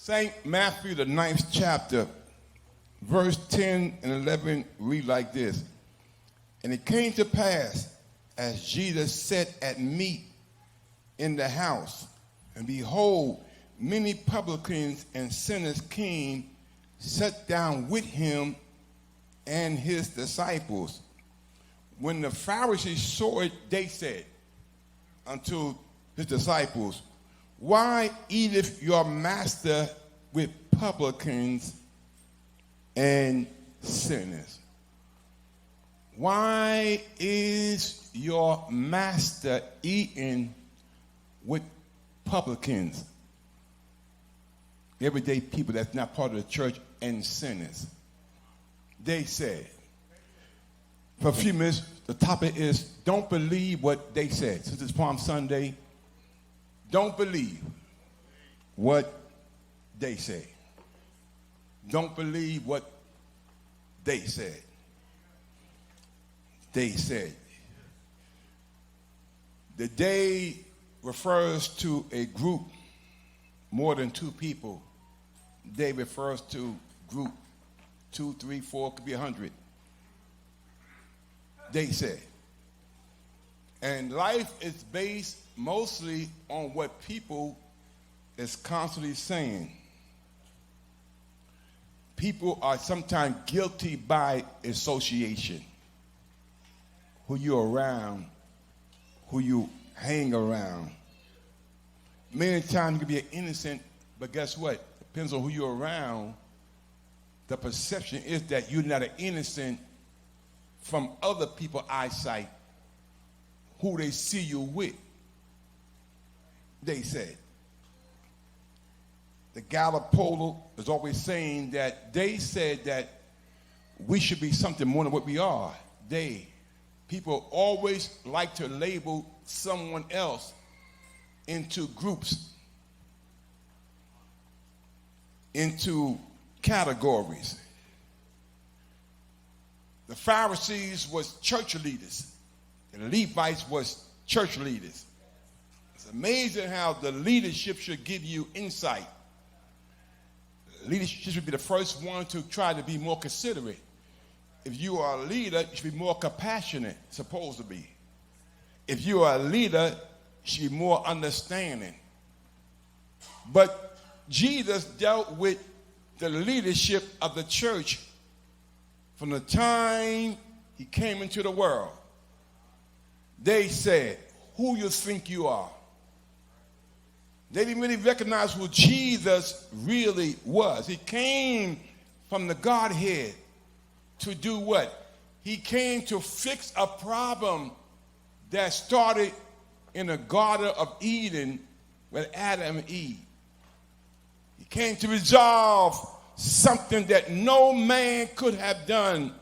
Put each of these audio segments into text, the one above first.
St. Matthew, the 9th chapter, verse 10 and 11 read like this. And it came to pass, as Jesus sat at meat in the house, and behold, many publicans and sinners came, sat down with him and his disciples. When the Pharisees saw it, they said unto his disciples, why eateth your master with publicans and sinners? Why is your master eating with publicans? Everyday people that's not part of the church, and sinners. They said. For a few minutes, the topic is don't believe what they said. Since it's Palm Sunday, don't believe what they say. Don't believe what they said. They said. The day refers to a group, more than two people. Day refers to group, 2, 3, 4, could be 100. They said. And life is based mostly on what people is constantly saying. People are sometimes guilty by association. Who you're around, who you hang around. Many times you can be an innocent, but guess what? Depends on who you're around. The perception is that you're not an innocent from other people's eyesight, who they see you with. They said. The Gallup poll is always saying that they said that we should be something more than what we are. People always like to label someone else into groups, into categories. The Pharisees was church leaders. The Levites was church leaders. It's amazing how the leadership should give you insight. Leadership should be the first one to try to be more considerate. If you are a leader, you should be more compassionate, supposed to be. If you are a leader, you should be more understanding. But Jesus dealt with the leadership of the church from the time he came into the world. They said, who you think you are? They didn't really recognize who Jesus really was. He came from the Godhead to do what? He came to fix a problem that started in the Garden of Eden with Adam and Eve. He came to resolve something that no man could have done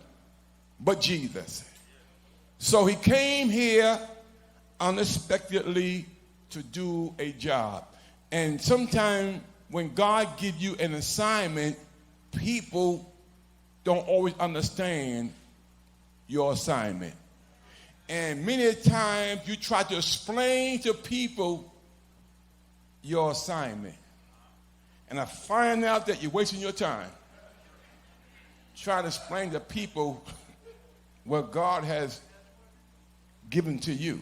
but Jesus. So he came here unexpectedly to do a job. And sometimes when God gives you an assignment, people don't always understand your assignment. And many times you try to explain to people your assignment. And I find out that you're wasting your time trying to explain to people what God has given to you.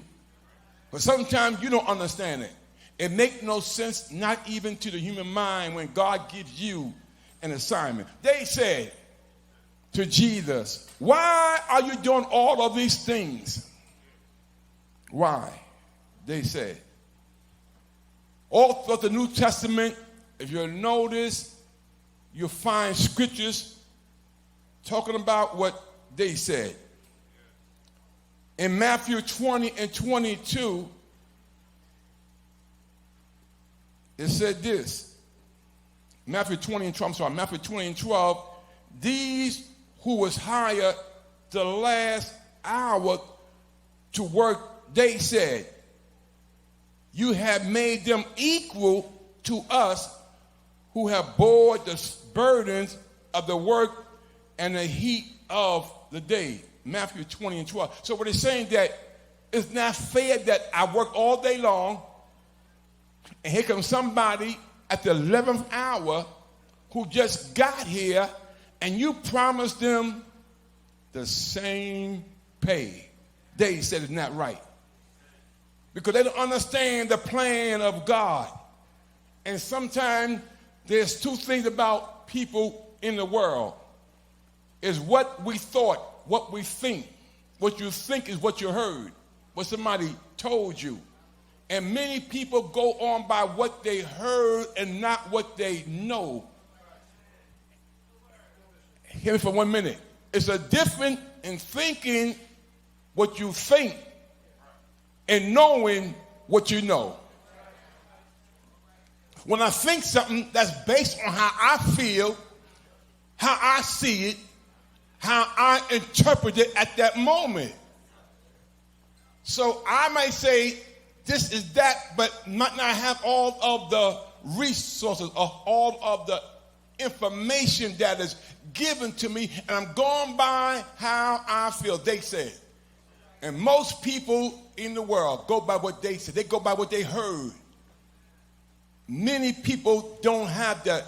But sometimes you don't understand it. It makes no sense, not even to the human mind, when God gives you an assignment. They said to Jesus, why are you doing all of these things? Why? They said. All throughout the New Testament, if you'll notice, you'll find scriptures talking about what they said. In Matthew 20 and 22, it said this. Matthew 20 and 12, these who was hired the last hour to work, they said, you have made them equal to us who have bore the burdens of the work and the heat of the day. Matthew 20 and 12. So what it's saying that it's not fair that I work all day long and here comes somebody at the 11th hour who just got here and you promised them the same pay. They said it's not right. Because they don't understand the plan of God. And sometimes there's two things about people in the world. Is what we thought, what we think. What you think is what you heard, what somebody told you. And many people go on by what they heard and not what they know. Hear me for 1 minute. It's a difference in thinking what you think and knowing what you know. When I think something that's based on how I feel, how I see it, how I interpret it at that moment. So I may say this is that, but might not have all of the resources or all of the information that is given to me, and I'm going by how I feel. They said. And most people in the world go by what they said. They go by what they heard. Many people don't have the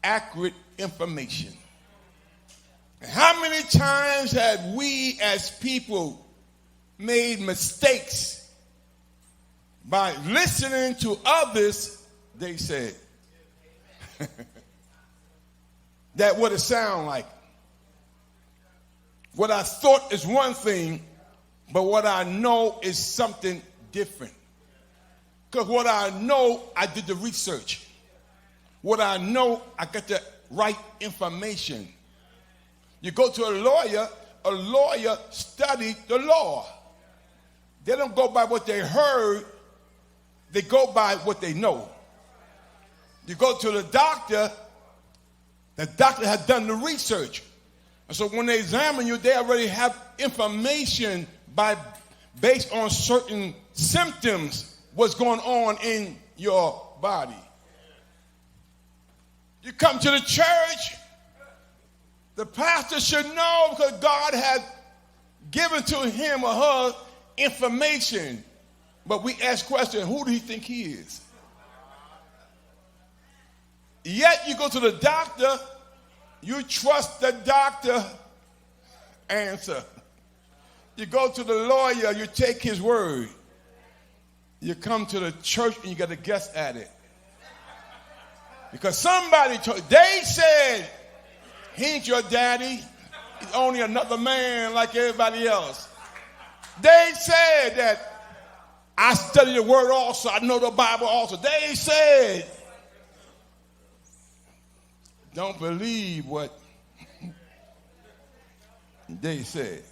accurate information. And how many times have we as people made mistakes by listening to others, they said, that what it sound like. What I thought is one thing, but what I know is something different. Because what I know, I did the research. What I know, I got the right information. You go to a lawyer studied the law. They don't go by what they heard, they go by what they know. You go to the doctor has done the research. And so when they examine you, they already have information based on certain symptoms, what's going on in your body. You come to the church, the pastor should know because God has given to him or her information. But we ask questions, who do you think he is? Yet you go to the doctor, you trust the doctor answer. You go to the lawyer, you take his word. You come to the church and you got to guess at it. Because somebody told, they said, he ain't your daddy. He's only another man like everybody else. They said that I study the word also. I know the Bible also. They said, don't believe what they said.